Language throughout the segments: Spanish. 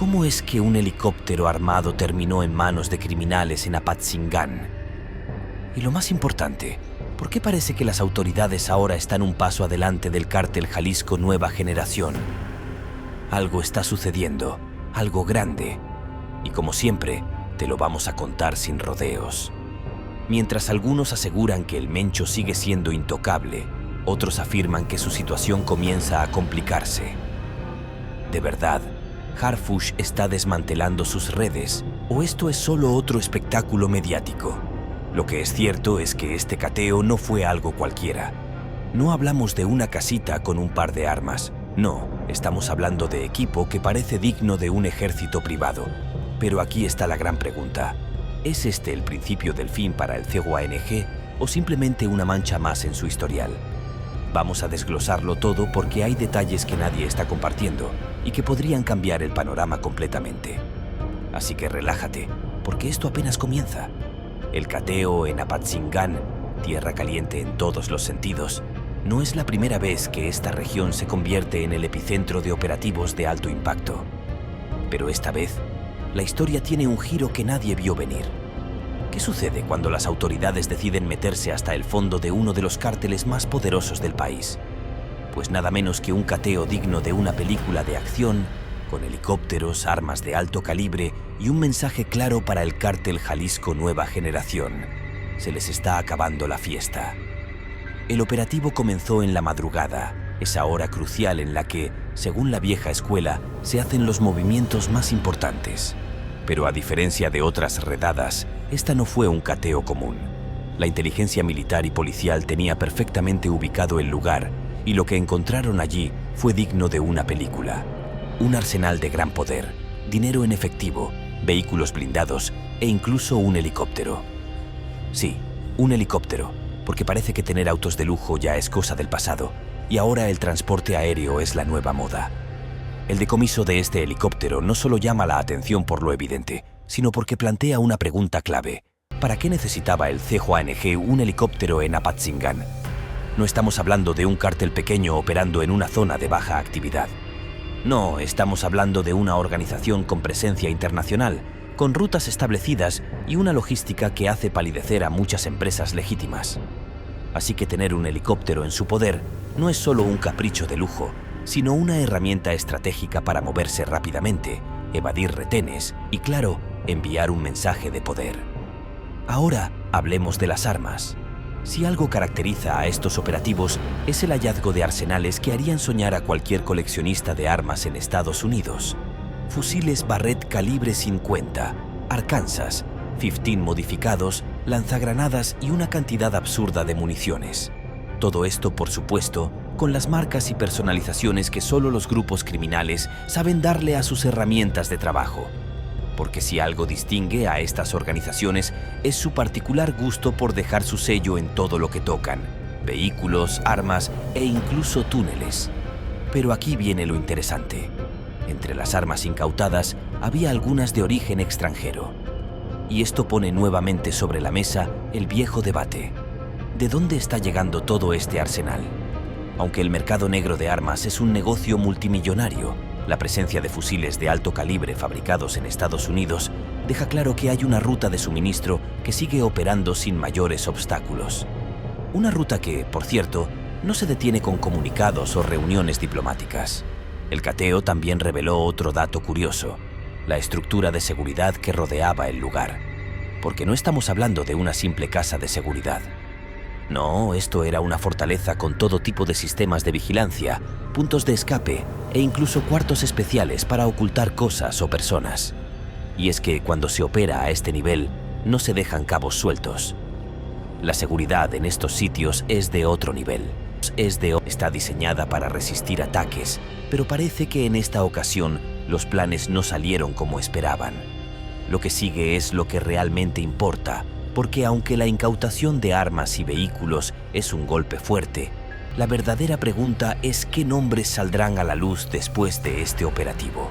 ¿Cómo es que un helicóptero armado terminó en manos de criminales en Apatzingán? Y lo más importante, ¿por qué parece que las autoridades ahora están un paso adelante del cártel Jalisco Nueva Generación? Algo está sucediendo, algo grande, y como siempre, te lo vamos a contar sin rodeos. Mientras algunos aseguran que el Mencho sigue siendo intocable, otros afirman que su situación comienza a complicarse. ¿De verdad, Harfush está desmantelando sus redes o esto es solo otro espectáculo mediático? Lo que es cierto es que este cateo no fue algo cualquiera. No hablamos de una casita con un par de armas. No, estamos hablando de equipo que parece digno de un ejército privado. Pero aquí está la gran pregunta. ¿Es este el principio del fin para el CEGUANG o simplemente una mancha más en su historial? Vamos a desglosarlo todo porque hay detalles que nadie está compartiendo y que podrían cambiar el panorama completamente. Así que relájate, porque esto apenas comienza. El cateo en Apatzingán, tierra caliente en todos los sentidos, no es la primera vez que esta región se convierte en el epicentro de operativos de alto impacto. Pero esta vez, la historia tiene un giro que nadie vio venir. ¿Qué sucede cuando las autoridades deciden meterse hasta el fondo de uno de los cárteles más poderosos del país? Pues nada menos que un cateo digno de una película de acción, con helicópteros, armas de alto calibre y un mensaje claro para el cártel Jalisco Nueva Generación. Se les está acabando la fiesta. El operativo comenzó en la madrugada, esa hora crucial en la que, según la vieja escuela, se hacen los movimientos más importantes. Pero a diferencia de otras redadas, esta no fue un cateo común. La inteligencia militar y policial tenía perfectamente ubicado el lugar y lo que encontraron allí fue digno de una película. Un arsenal de gran poder, dinero en efectivo, vehículos blindados e incluso un helicóptero. Sí, un helicóptero, porque parece que tener autos de lujo ya es cosa del pasado y ahora el transporte aéreo es la nueva moda. El decomiso de este helicóptero no solo llama la atención por lo evidente, sino porque plantea una pregunta clave. ¿Para qué necesitaba el CEGUANG un helicóptero en Apatzingán? No estamos hablando de un cártel pequeño operando en una zona de baja actividad. No, estamos hablando de una organización con presencia internacional, con rutas establecidas y una logística que hace palidecer a muchas empresas legítimas. Así que tener un helicóptero en su poder no es solo un capricho de lujo, sino una herramienta estratégica para moverse rápidamente, evadir retenes y, claro, enviar un mensaje de poder. Ahora hablemos de las armas. Si algo caracteriza a estos operativos es el hallazgo de arsenales que harían soñar a cualquier coleccionista de armas en Estados Unidos. Fusiles Barrett calibre 50, Arkansas, 15 modificados, lanzagranadas y una cantidad absurda de municiones. Todo esto, por supuesto, con las marcas y personalizaciones que solo los grupos criminales saben darle a sus herramientas de trabajo. Porque si algo distingue a estas organizaciones es su particular gusto por dejar su sello en todo lo que tocan, vehículos, armas e incluso túneles. Pero aquí viene lo interesante. Entre las armas incautadas había algunas de origen extranjero. Y esto pone nuevamente sobre la mesa el viejo debate. ¿De dónde está llegando todo este arsenal? Aunque el mercado negro de armas es un negocio multimillonario, la presencia de fusiles de alto calibre fabricados en Estados Unidos deja claro que hay una ruta de suministro que sigue operando sin mayores obstáculos. Una ruta que, por cierto, no se detiene con comunicados o reuniones diplomáticas. El cateo también reveló otro dato curioso: la estructura de seguridad que rodeaba el lugar. Porque no estamos hablando de una simple casa de seguridad. No, esto era una fortaleza con todo tipo de sistemas de vigilancia, puntos de escape e incluso cuartos especiales para ocultar cosas o personas. Y es que cuando se opera a este nivel, no se dejan cabos sueltos. La seguridad en estos sitios es de otro nivel. Está diseñada para resistir ataques, pero parece que en esta ocasión los planes no salieron como esperaban. Lo que sigue es lo que realmente importa, porque aunque la incautación de armas y vehículos es un golpe fuerte, la verdadera pregunta es qué nombres saldrán a la luz después de este operativo.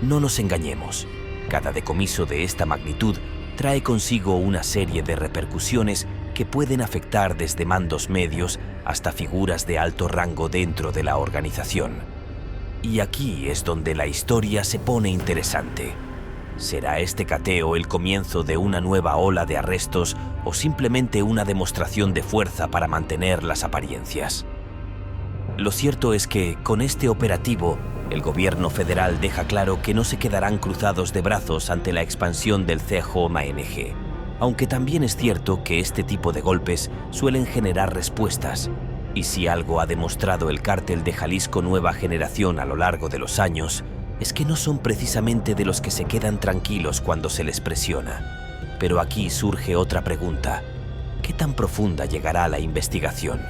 No nos engañemos, cada decomiso de esta magnitud trae consigo una serie de repercusiones que pueden afectar desde mandos medios hasta figuras de alto rango dentro de la organización. Y aquí es donde la historia se pone interesante. ¿Será este cateo el comienzo de una nueva ola de arrestos o simplemente una demostración de fuerza para mantener las apariencias? Lo cierto es que, con este operativo, el gobierno federal deja claro que no se quedarán cruzados de brazos ante la expansión del CJMANG, aunque también es cierto que este tipo de golpes suelen generar respuestas, y si algo ha demostrado el Cártel de Jalisco Nueva Generación a lo largo de los años, es que no son precisamente de los que se quedan tranquilos cuando se les presiona. Pero aquí surge otra pregunta: ¿qué tan profunda llegará la investigación?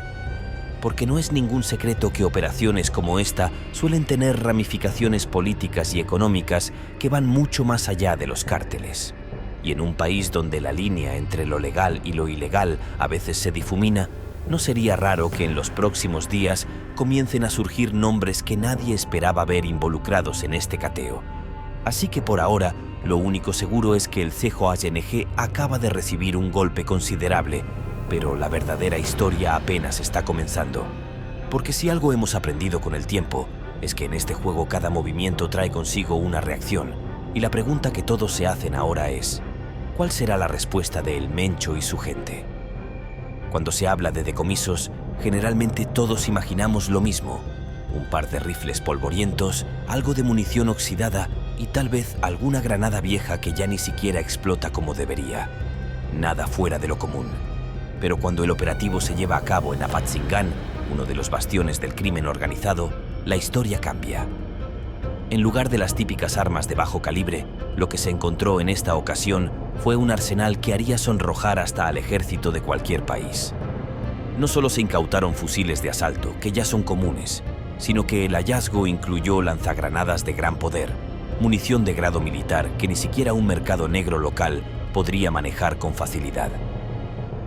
Porque no es ningún secreto que operaciones como esta suelen tener ramificaciones políticas y económicas que van mucho más allá de los cárteles. Y en un país donde la línea entre lo legal y lo ilegal a veces se difumina, no sería raro que en los próximos días comiencen a surgir nombres que nadie esperaba ver involucrados en este cateo. Así que por ahora, lo único seguro es que el CJNG acaba de recibir un golpe considerable, pero la verdadera historia apenas está comenzando. Porque si algo hemos aprendido con el tiempo, es que en este juego cada movimiento trae consigo una reacción, y la pregunta que todos se hacen ahora es: ¿cuál será la respuesta de El Mencho y su gente? Cuando se habla de decomisos, generalmente todos imaginamos lo mismo: un par de rifles polvorientos, algo de munición oxidada y tal vez alguna granada vieja que ya ni siquiera explota como debería. Nada fuera de lo común. Pero cuando el operativo se lleva a cabo en Apatzingán, uno de los bastiones del crimen organizado, la historia cambia. En lugar de las típicas armas de bajo calibre, lo que se encontró en esta ocasión fue un arsenal que haría sonrojar hasta al ejército de cualquier país. No solo se incautaron fusiles de asalto, que ya son comunes, sino que el hallazgo incluyó lanzagranadas de gran poder, munición de grado militar que ni siquiera un mercado negro local podría manejar con facilidad.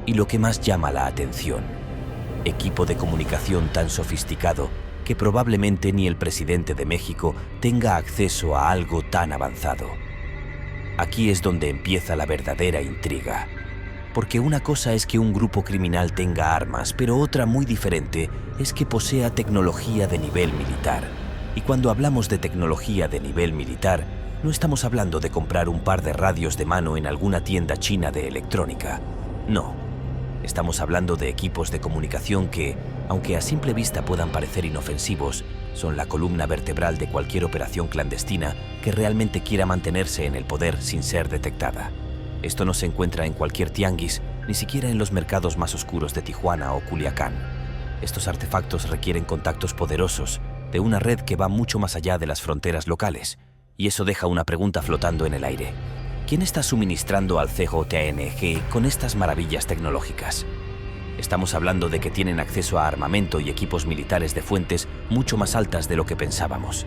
Y lo que más llama la atención: equipo de comunicación tan sofisticado que probablemente ni el presidente de México tenga acceso a algo tan avanzado. Aquí es donde empieza la verdadera intriga. Porque una cosa es que un grupo criminal tenga armas, pero otra muy diferente es que posea tecnología de nivel militar. Y cuando hablamos de tecnología de nivel militar, no estamos hablando de comprar un par de radios de mano en alguna tienda china de electrónica. No. Estamos hablando de equipos de comunicación que, aunque a simple vista puedan parecer inofensivos, son la columna vertebral de cualquier operación clandestina que realmente quiera mantenerse en el poder sin ser detectada. Esto no se encuentra en cualquier tianguis, ni siquiera en los mercados más oscuros de Tijuana o Culiacán. Estos artefactos requieren contactos poderosos, de una red que va mucho más allá de las fronteras locales, y eso deja una pregunta flotando en el aire. ¿Quién está suministrando al CJNG con estas maravillas tecnológicas? Estamos hablando de que tienen acceso a armamento y equipos militares de fuentes mucho más altas de lo que pensábamos.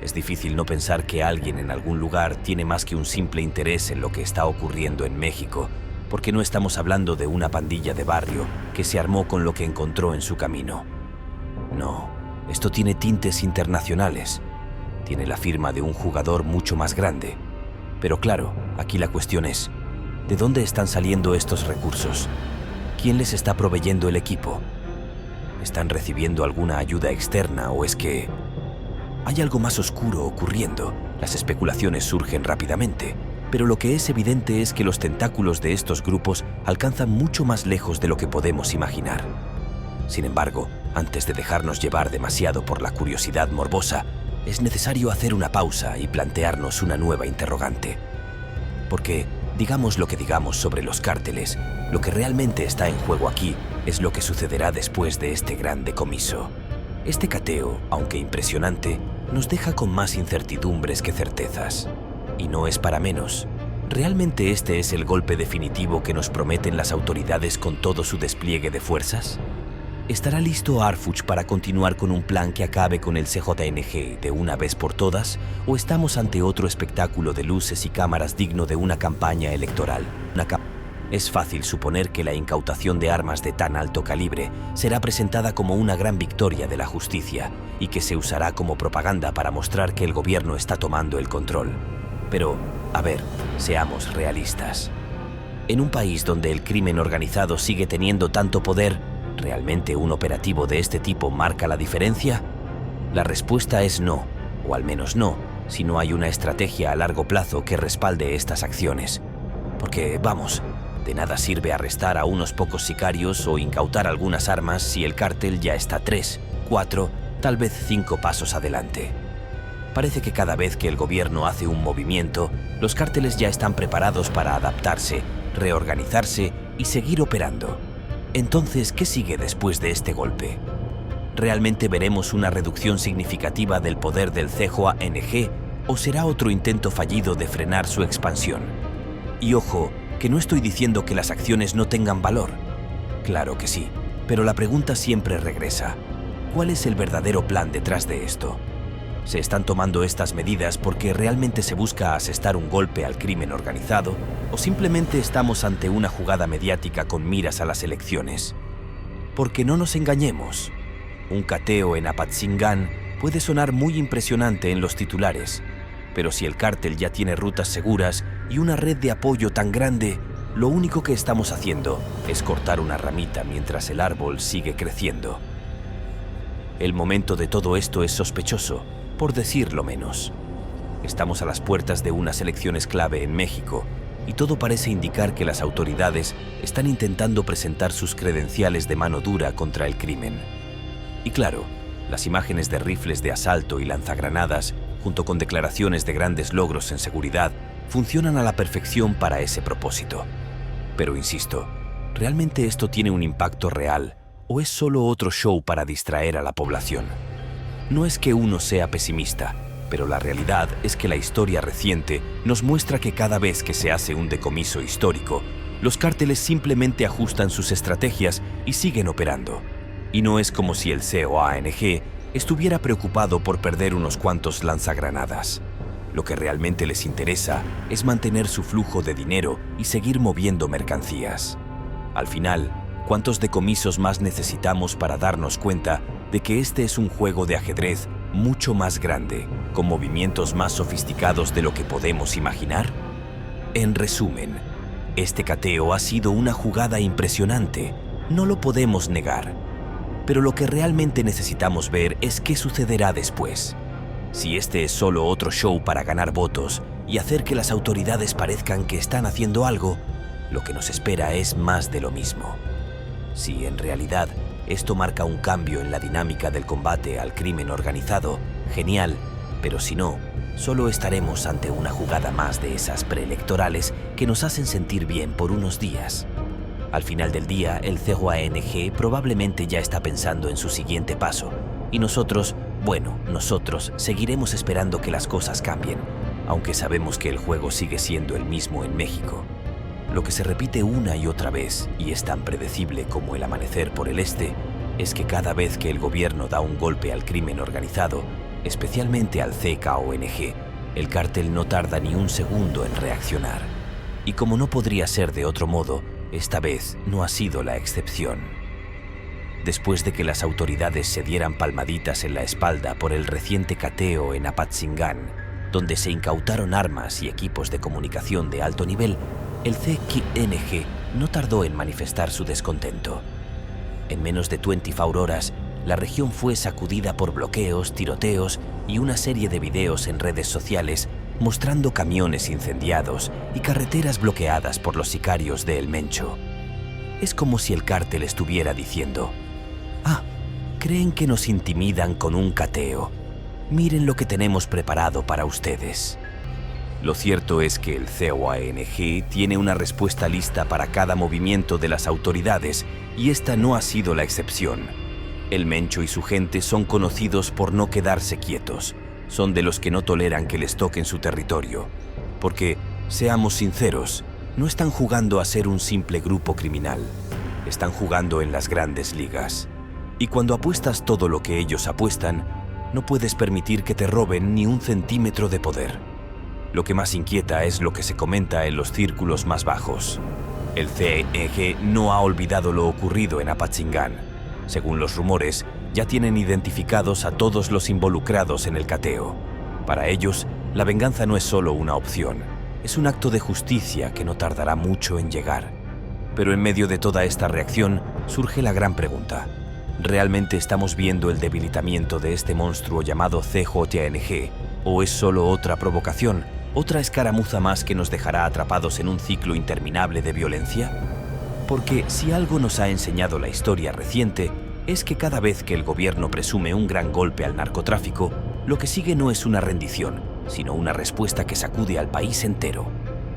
Es difícil no pensar que alguien en algún lugar tiene más que un simple interés en lo que está ocurriendo en México, porque no estamos hablando de una pandilla de barrio que se armó con lo que encontró en su camino. No, esto tiene tintes internacionales. Tiene la firma de un jugador mucho más grande. Pero claro, aquí la cuestión es: ¿de dónde están saliendo estos recursos? ¿Quién les está proveyendo el equipo? ¿Están recibiendo alguna ayuda externa o es que hay algo más oscuro ocurriendo? Las especulaciones surgen rápidamente, pero lo que es evidente es que los tentáculos de estos grupos alcanzan mucho más lejos de lo que podemos imaginar. Sin embargo, antes de dejarnos llevar demasiado por la curiosidad morbosa, es necesario hacer una pausa y plantearnos una nueva interrogante. Porque, digamos lo que digamos sobre los cárteles, lo que realmente está en juego aquí es lo que sucederá después de este gran decomiso. Este cateo, aunque impresionante, nos deja con más incertidumbres que certezas. Y no es para menos. ¿Realmente este es el golpe definitivo que nos prometen las autoridades con todo su despliegue de fuerzas? ¿Estará listo Arfuch para continuar con un plan que acabe con el CJNG de una vez por todas? ¿O estamos ante otro espectáculo de luces y cámaras digno de una campaña electoral? Es fácil suponer que la incautación de armas de tan alto calibre será presentada como una gran victoria de la justicia y que se usará como propaganda para mostrar que el gobierno está tomando el control. Pero, a ver, seamos realistas. En un país donde el crimen organizado sigue teniendo tanto poder, ¿realmente un operativo de este tipo marca la diferencia? La respuesta es no, o al menos no, si no hay una estrategia a largo plazo que respalde estas acciones. Porque, vamos, de nada sirve arrestar a unos pocos sicarios o incautar algunas armas si el cártel ya está 3, 4, tal vez 5 pasos adelante. Parece que cada vez que el gobierno hace un movimiento, los cárteles ya están preparados para adaptarse, reorganizarse y seguir operando. Entonces, ¿qué sigue después de este golpe? ¿Realmente veremos una reducción significativa del poder del CJANG o será otro intento fallido de frenar su expansión? Y ojo, que no estoy diciendo que las acciones no tengan valor. Claro que sí, pero la pregunta siempre regresa. ¿Cuál es el verdadero plan detrás de esto? ¿Se están tomando estas medidas porque realmente se busca asestar un golpe al crimen organizado o simplemente estamos ante una jugada mediática con miras a las elecciones? Porque no nos engañemos, un cateo en Apatzingán puede sonar muy impresionante en los titulares, pero si el cártel ya tiene rutas seguras y una red de apoyo tan grande, lo único que estamos haciendo es cortar una ramita mientras el árbol sigue creciendo. El momento de todo esto es sospechoso, por decirlo menos. Estamos a las puertas de unas elecciones clave en México y todo parece indicar que las autoridades están intentando presentar sus credenciales de mano dura contra el crimen. Y claro, las imágenes de rifles de asalto y lanzagranadas, junto con declaraciones de grandes logros en seguridad, funcionan a la perfección para ese propósito. Pero insisto, ¿realmente esto tiene un impacto real o es solo otro show para distraer a la población? No es que uno sea pesimista, pero la realidad es que la historia reciente nos muestra que cada vez que se hace un decomiso histórico, los cárteles simplemente ajustan sus estrategias y siguen operando. Y no es como si el CJANG estuviera preocupado por perder unos cuantos lanzagranadas. Lo que realmente les interesa es mantener su flujo de dinero y seguir moviendo mercancías. Al final, ¿cuántos decomisos más necesitamos para darnos cuenta de que este es un juego de ajedrez mucho más grande, con movimientos más sofisticados de lo que podemos imaginar? En resumen, este cateo ha sido una jugada impresionante, no lo podemos negar. Pero lo que realmente necesitamos ver es qué sucederá después. Si este es solo otro show para ganar votos y hacer que las autoridades parezcan que están haciendo algo, lo que nos espera es más de lo mismo. Si en realidad esto marca un cambio en la dinámica del combate al crimen organizado, genial, pero si no, solo estaremos ante una jugada más de esas preelectorales que nos hacen sentir bien por unos días. Al final del día, el CJANG probablemente ya está pensando en su siguiente paso, y nosotros seguiremos esperando que las cosas cambien, aunque sabemos que el juego sigue siendo el mismo en México. Lo que se repite una y otra vez, y es tan predecible como el amanecer por el este, es que cada vez que el gobierno da un golpe al crimen organizado, especialmente al CKONG, el cártel no tarda ni un segundo en reaccionar. Y como no podría ser de otro modo, esta vez no ha sido la excepción. Después de que las autoridades se dieran palmaditas en la espalda por el reciente cateo en Apatzingán, donde se incautaron armas y equipos de comunicación de alto nivel, el CKNG no tardó en manifestar su descontento. En menos de 24 horas, la región fue sacudida por bloqueos, tiroteos y una serie de videos en redes sociales mostrando camiones incendiados y carreteras bloqueadas por los sicarios de El Mencho. Es como si el cártel estuviera diciendo: «Ah, creen que nos intimidan con un cateo. Miren lo que tenemos preparado para ustedes». Lo cierto es que el COANG tiene una respuesta lista para cada movimiento de las autoridades y esta no ha sido la excepción. El Mencho y su gente son conocidos por no quedarse quietos. Son de los que no toleran que les toquen su territorio. Porque, seamos sinceros, no están jugando a ser un simple grupo criminal. Están jugando en las grandes ligas. Y cuando apuestas todo lo que ellos apuestan, no puedes permitir que te roben ni un centímetro de poder. Lo que más inquieta es lo que se comenta en los círculos más bajos. El CNG no ha olvidado lo ocurrido en Apatzingán. Según los rumores, ya tienen identificados a todos los involucrados en el cateo. Para ellos, la venganza no es solo una opción, es un acto de justicia que no tardará mucho en llegar. Pero en medio de toda esta reacción, surge la gran pregunta: ¿Realmente estamos viendo el debilitamiento de este monstruo llamado CJNG? ¿O es solo otra provocación, otra escaramuza más que nos dejará atrapados en un ciclo interminable de violencia? Porque si algo nos ha enseñado la historia reciente, es que cada vez que el gobierno presume un gran golpe al narcotráfico, lo que sigue no es una rendición, sino una respuesta que sacude al país entero.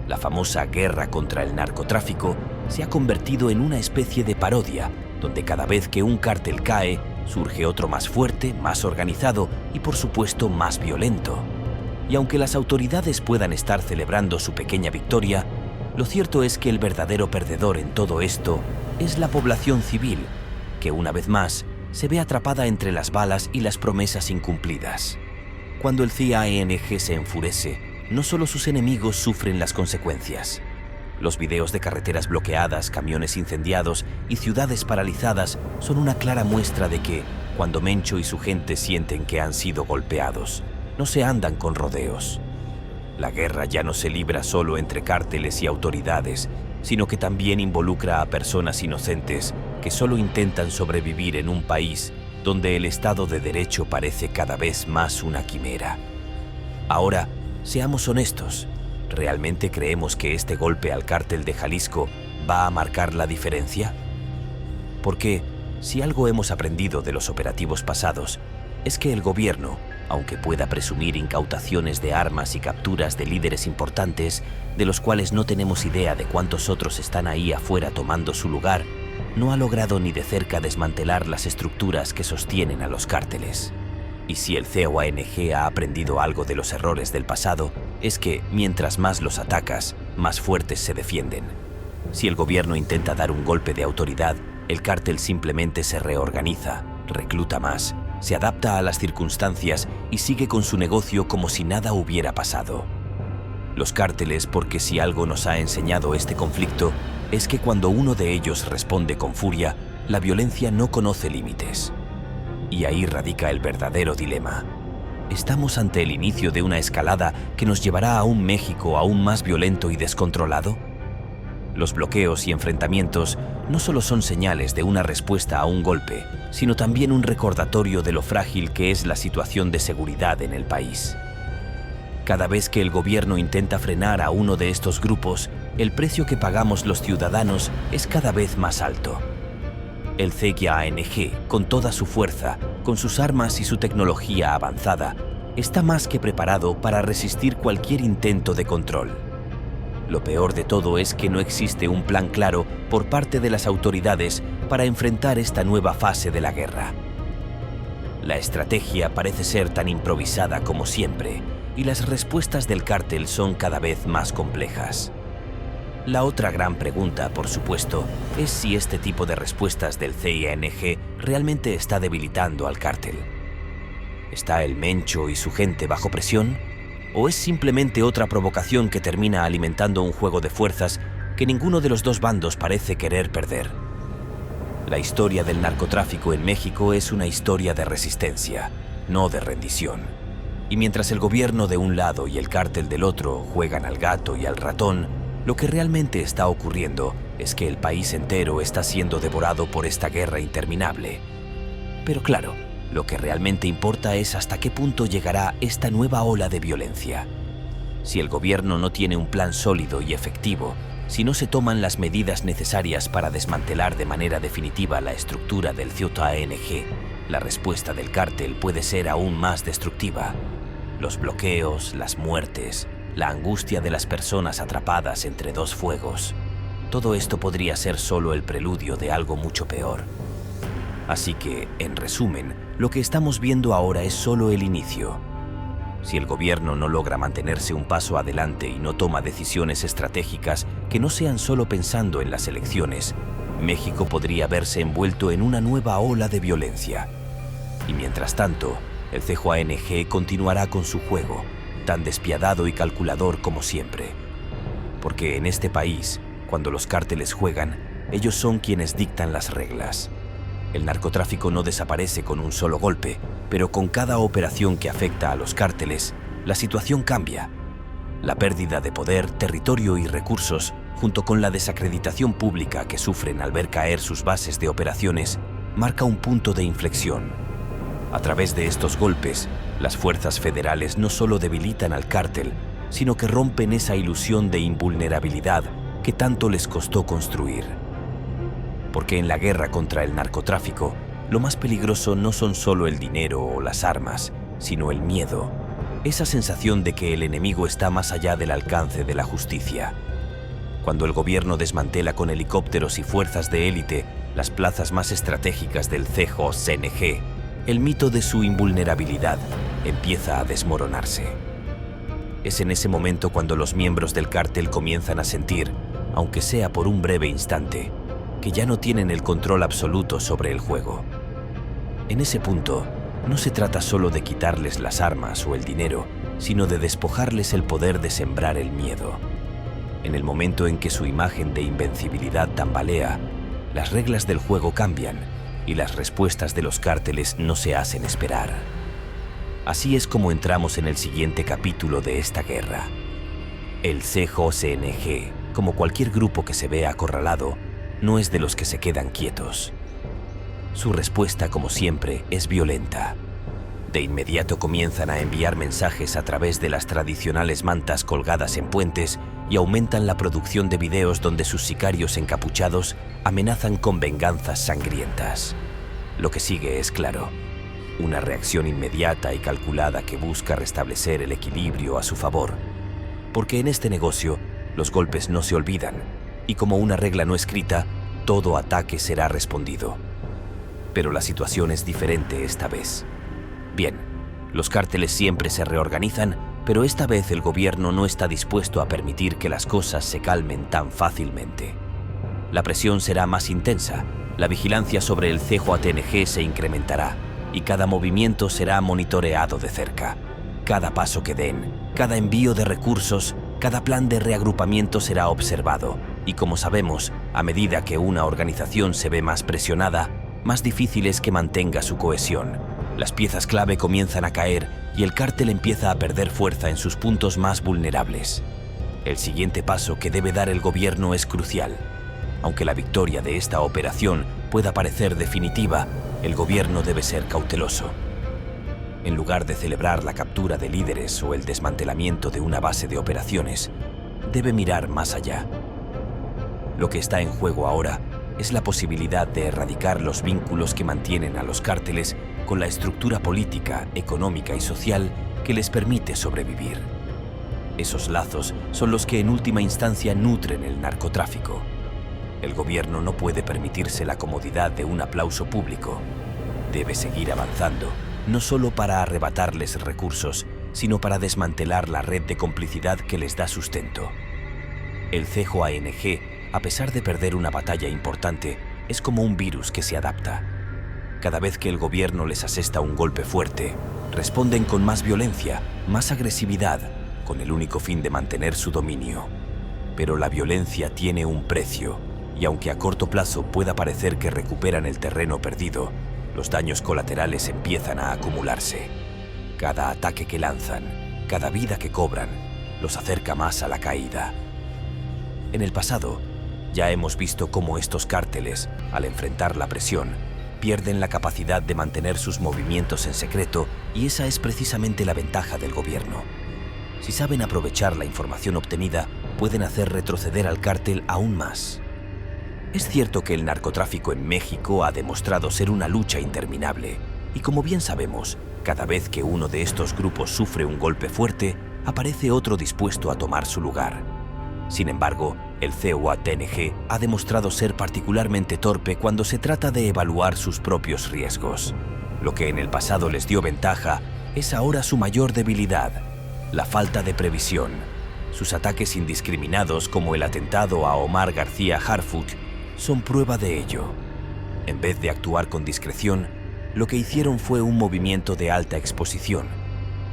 La famosa guerra contra el narcotráfico se ha convertido en una especie de parodia, donde cada vez que un cártel cae, surge otro más fuerte, más organizado y por supuesto más violento. Y aunque las autoridades puedan estar celebrando su pequeña victoria, lo cierto es que el verdadero perdedor en todo esto es la población civil, que una vez más se ve atrapada entre las balas y las promesas incumplidas. Cuando el CJNG se enfurece, no solo sus enemigos sufren las consecuencias. Los videos de carreteras bloqueadas, camiones incendiados y ciudades paralizadas son una clara muestra de que, cuando Mencho y su gente sienten que han sido golpeados, no se andan con rodeos. La guerra ya no se libra solo entre cárteles y autoridades, sino que también involucra a personas inocentes que solo intentan sobrevivir en un país donde el Estado de Derecho parece cada vez más una quimera. Ahora, seamos honestos. ¿Realmente creemos que este golpe al cártel de Jalisco va a marcar la diferencia? Porque, si algo hemos aprendido de los operativos pasados, es que el gobierno, aunque pueda presumir incautaciones de armas y capturas de líderes importantes, de los cuales no tenemos idea de cuántos otros están ahí afuera tomando su lugar, no ha logrado ni de cerca desmantelar las estructuras que sostienen a los cárteles. Y si el CJNG ha aprendido algo de los errores del pasado, es que, mientras más los atacas, más fuertes se defienden. Si el gobierno intenta dar un golpe de autoridad, el cártel simplemente se reorganiza, recluta más, se adapta a las circunstancias y sigue con su negocio como si nada hubiera pasado. Los cárteles, porque si algo nos ha enseñado este conflicto, es que cuando uno de ellos responde con furia, la violencia no conoce límites. Y ahí radica el verdadero dilema. ¿Estamos ante el inicio de una escalada que nos llevará a un México aún más violento y descontrolado? Los bloqueos y enfrentamientos no solo son señales de una respuesta a un golpe, sino también un recordatorio de lo frágil que es la situación de seguridad en el país. Cada vez que el gobierno intenta frenar a uno de estos grupos, el precio que pagamos los ciudadanos es cada vez más alto. El CJNG, con toda su fuerza, con sus armas y su tecnología avanzada, está más que preparado para resistir cualquier intento de control. Lo peor de todo es que no existe un plan claro por parte de las autoridades para enfrentar esta nueva fase de la guerra. La estrategia parece ser tan improvisada como siempre, y las respuestas del cártel son cada vez más complejas. La otra gran pregunta, por supuesto, es si este tipo de respuestas del CJNG realmente está debilitando al cártel. ¿Está el Mencho y su gente bajo presión? ¿O es simplemente otra provocación que termina alimentando un juego de fuerzas que ninguno de los dos bandos parece querer perder? La historia del narcotráfico en México es una historia de resistencia, no de rendición. Y mientras el gobierno de un lado y el cártel del otro juegan al gato y al ratón, lo que realmente está ocurriendo es que el país entero está siendo devorado por esta guerra interminable. Pero claro, lo que realmente importa es hasta qué punto llegará esta nueva ola de violencia. Si el gobierno no tiene un plan sólido y efectivo, si no se toman las medidas necesarias para desmantelar de manera definitiva la estructura del CJNG, la respuesta del cártel puede ser aún más destructiva. Los bloqueos, las muertes, la angustia de las personas atrapadas entre dos fuegos. Todo esto podría ser solo el preludio de algo mucho peor. Así que, en resumen, lo que estamos viendo ahora es solo el inicio. Si el gobierno no logra mantenerse un paso adelante y no toma decisiones estratégicas que no sean solo pensando en las elecciones, México podría verse envuelto en una nueva ola de violencia. Y mientras tanto, el CJNG continuará con su juego, tan despiadado y calculador como siempre. Porque en este país, cuando los cárteles juegan, ellos son quienes dictan las reglas. El narcotráfico no desaparece con un solo golpe, pero con cada operación que afecta a los cárteles, la situación cambia. La pérdida de poder, territorio y recursos, junto con la desacreditación pública que sufren al ver caer sus bases de operaciones, marca un punto de inflexión. A través de estos golpes, las fuerzas federales no solo debilitan al cártel, sino que rompen esa ilusión de invulnerabilidad que tanto les costó construir. Porque en la guerra contra el narcotráfico, lo más peligroso no son solo el dinero o las armas, sino el miedo, esa sensación de que el enemigo está más allá del alcance de la justicia. Cuando el gobierno desmantela con helicópteros y fuerzas de élite las plazas más estratégicas del CJCNG, el mito de su invulnerabilidad empieza a desmoronarse. Es en ese momento cuando los miembros del cártel comienzan a sentir, aunque sea por un breve instante, que ya no tienen el control absoluto sobre el juego. En ese punto, no se trata solo de quitarles las armas o el dinero, sino de despojarles el poder de sembrar el miedo. En el momento en que su imagen de invencibilidad tambalea, las reglas del juego cambian y las respuestas de los cárteles no se hacen esperar. Así es como entramos en el siguiente capítulo de esta guerra. El CJCNG, como cualquier grupo que se vea acorralado, no es de los que se quedan quietos. Su respuesta, como siempre, es violenta. De inmediato comienzan a enviar mensajes a través de las tradicionales mantas colgadas en puentes y aumentan la producción de videos donde sus sicarios encapuchados amenazan con venganzas sangrientas. Lo que sigue es claro: una reacción inmediata y calculada que busca restablecer el equilibrio a su favor. Porque en este negocio, los golpes no se olvidan, y como una regla no escrita, todo ataque será respondido. Pero la situación es diferente esta vez. Bien, los cárteles siempre se reorganizan, pero esta vez el gobierno no está dispuesto a permitir que las cosas se calmen tan fácilmente. La presión será más intensa, la vigilancia sobre el CJTNG se incrementará, y cada movimiento será monitoreado de cerca. Cada paso que den, cada envío de recursos, cada plan de reagrupamiento será observado, y como sabemos, a medida que una organización se ve más presionada, más difícil es que mantenga su cohesión. Las piezas clave comienzan a caer y el cártel empieza a perder fuerza en sus puntos más vulnerables. El siguiente paso que debe dar el gobierno es crucial. Aunque la victoria de esta operación pueda parecer definitiva, el gobierno debe ser cauteloso. En lugar de celebrar la captura de líderes o el desmantelamiento de una base de operaciones, debe mirar más allá. Lo que está en juego ahora es la posibilidad de erradicar los vínculos que mantienen a los cárteles con la estructura política, económica y social que les permite sobrevivir. Esos lazos son los que en última instancia nutren el narcotráfico. El gobierno no puede permitirse la comodidad de un aplauso público. Debe seguir avanzando, no solo para arrebatarles recursos, sino para desmantelar la red de complicidad que les da sustento. El CJANG, a pesar de perder una batalla importante, es como un virus que se adapta. Cada vez que el gobierno les asesta un golpe fuerte, responden con más violencia, más agresividad, con el único fin de mantener su dominio. Pero la violencia tiene un precio, y aunque a corto plazo pueda parecer que recuperan el terreno perdido, los daños colaterales empiezan a acumularse. Cada ataque que lanzan, cada vida que cobran, los acerca más a la caída. En el pasado, ya hemos visto cómo estos cárteles, al enfrentar la presión, pierden la capacidad de mantener sus movimientos en secreto, y esa es precisamente la ventaja del gobierno. Si saben aprovechar la información obtenida, pueden hacer retroceder al cártel aún más. Es cierto que el narcotráfico en México ha demostrado ser una lucha interminable, y como bien sabemos, cada vez que uno de estos grupos sufre un golpe fuerte, aparece otro dispuesto a tomar su lugar. Sin embargo, el CJTNG ha demostrado ser particularmente torpe cuando se trata de evaluar sus propios riesgos. Lo que en el pasado les dio ventaja es ahora su mayor debilidad: la falta de previsión. Sus ataques indiscriminados, como el atentado a Omar García Harfuch, son prueba de ello. En vez de actuar con discreción, lo que hicieron fue un movimiento de alta exposición,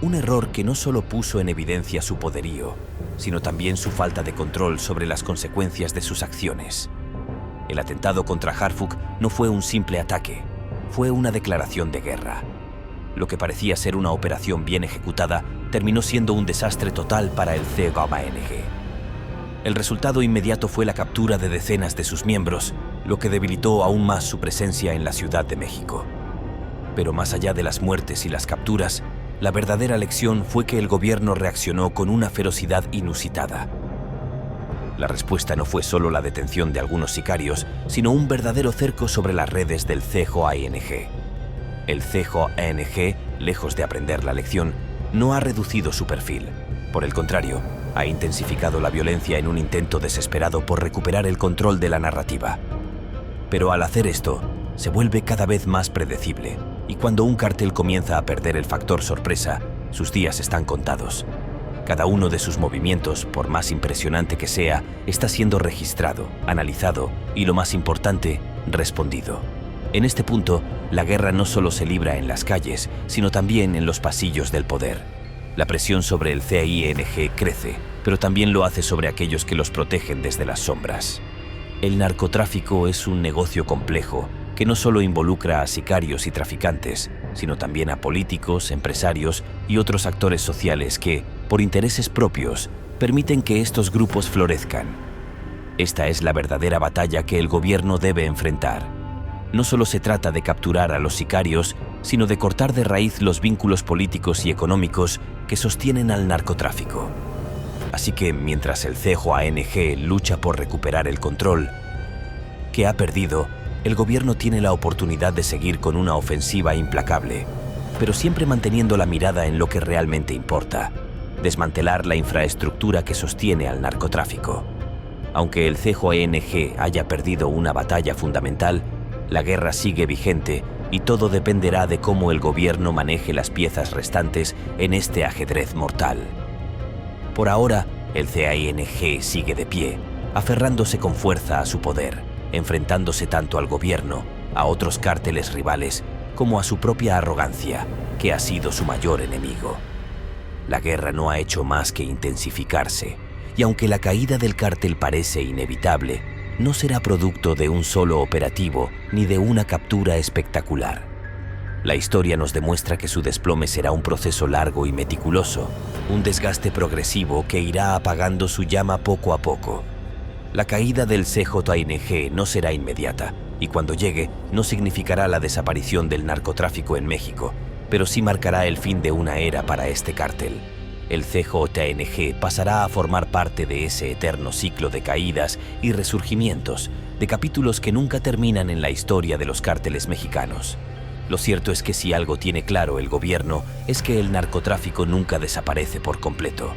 un error que no solo puso en evidencia su poderío, sino también su falta de control sobre las consecuencias de sus acciones. El atentado contra Harfuch no fue un simple ataque, fue una declaración de guerra. Lo que parecía ser una operación bien ejecutada terminó siendo un desastre total para el CJANG. El resultado inmediato fue la captura de decenas de sus miembros, lo que debilitó aún más su presencia en la Ciudad de México. Pero más allá de las muertes y las capturas, la verdadera lección fue que el gobierno reaccionó con una ferocidad inusitada. La respuesta no fue solo la detención de algunos sicarios, sino un verdadero cerco sobre las redes del CJANG. El CJANG, lejos de aprender la lección, no ha reducido su perfil. Por el contrario, ha intensificado la violencia en un intento desesperado por recuperar el control de la narrativa. Pero al hacer esto, se vuelve cada vez más predecible, y cuando un cártel comienza a perder el factor sorpresa, sus días están contados. Cada uno de sus movimientos, por más impresionante que sea, está siendo registrado, analizado y, lo más importante, respondido. En este punto, la guerra no solo se libra en las calles, sino también en los pasillos del poder. La presión sobre el CJANG crece, pero también lo hace sobre aquellos que los protegen desde las sombras. El narcotráfico es un negocio complejo que no solo involucra a sicarios y traficantes, sino también a políticos, empresarios y otros actores sociales que, por intereses propios, permiten que estos grupos florezcan. Esta es la verdadera batalla que el gobierno debe enfrentar. No solo se trata de capturar a los sicarios, sino de cortar de raíz los vínculos políticos y económicos que sostienen al narcotráfico. Así que mientras el CJANG lucha por recuperar el control que ha perdido, el gobierno tiene la oportunidad de seguir con una ofensiva implacable, pero siempre manteniendo la mirada en lo que realmente importa: desmantelar la infraestructura que sostiene al narcotráfico. Aunque el CJANG haya perdido una batalla fundamental, la guerra sigue vigente y todo dependerá de cómo el gobierno maneje las piezas restantes en este ajedrez mortal. Por ahora, el CJANG sigue de pie, aferrándose con fuerza a su poder, enfrentándose tanto al gobierno, a otros cárteles rivales, como a su propia arrogancia, que ha sido su mayor enemigo. La guerra no ha hecho más que intensificarse, y aunque la caída del cártel parece inevitable, no será producto de un solo operativo ni de una captura espectacular. La historia nos demuestra que su desplome será un proceso largo y meticuloso, un desgaste progresivo que irá apagando su llama poco a poco. La caída del CJANG no será inmediata, y cuando llegue no significará la desaparición del narcotráfico en México, pero sí marcará el fin de una era para este cártel. El CJANG pasará a formar parte de ese eterno ciclo de caídas y resurgimientos, de capítulos que nunca terminan en la historia de los cárteles mexicanos. Lo cierto es que si algo tiene claro el gobierno es que el narcotráfico nunca desaparece por completo.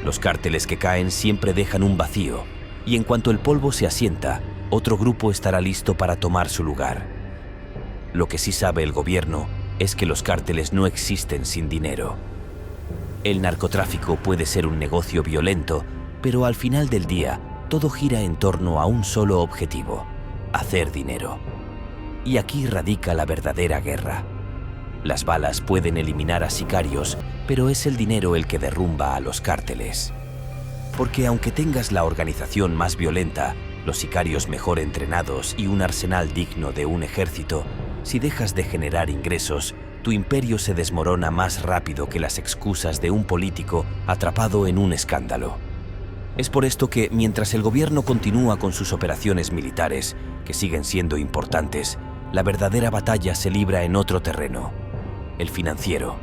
Los cárteles que caen siempre dejan un vacío, y en cuanto el polvo se asienta, otro grupo estará listo para tomar su lugar. Lo que sí sabe el gobierno es que los cárteles no existen sin dinero. El narcotráfico puede ser un negocio violento, pero al final del día, todo gira en torno a un solo objetivo: hacer dinero. Y aquí radica la verdadera guerra. Las balas pueden eliminar a sicarios, pero es el dinero el que derrumba a los cárteles. Porque aunque tengas la organización más violenta, los sicarios mejor entrenados y un arsenal digno de un ejército, si dejas de generar ingresos, tu imperio se desmorona más rápido que las excusas de un político atrapado en un escándalo. Es por esto que, mientras el gobierno continúa con sus operaciones militares, que siguen siendo importantes, la verdadera batalla se libra en otro terreno: el financiero.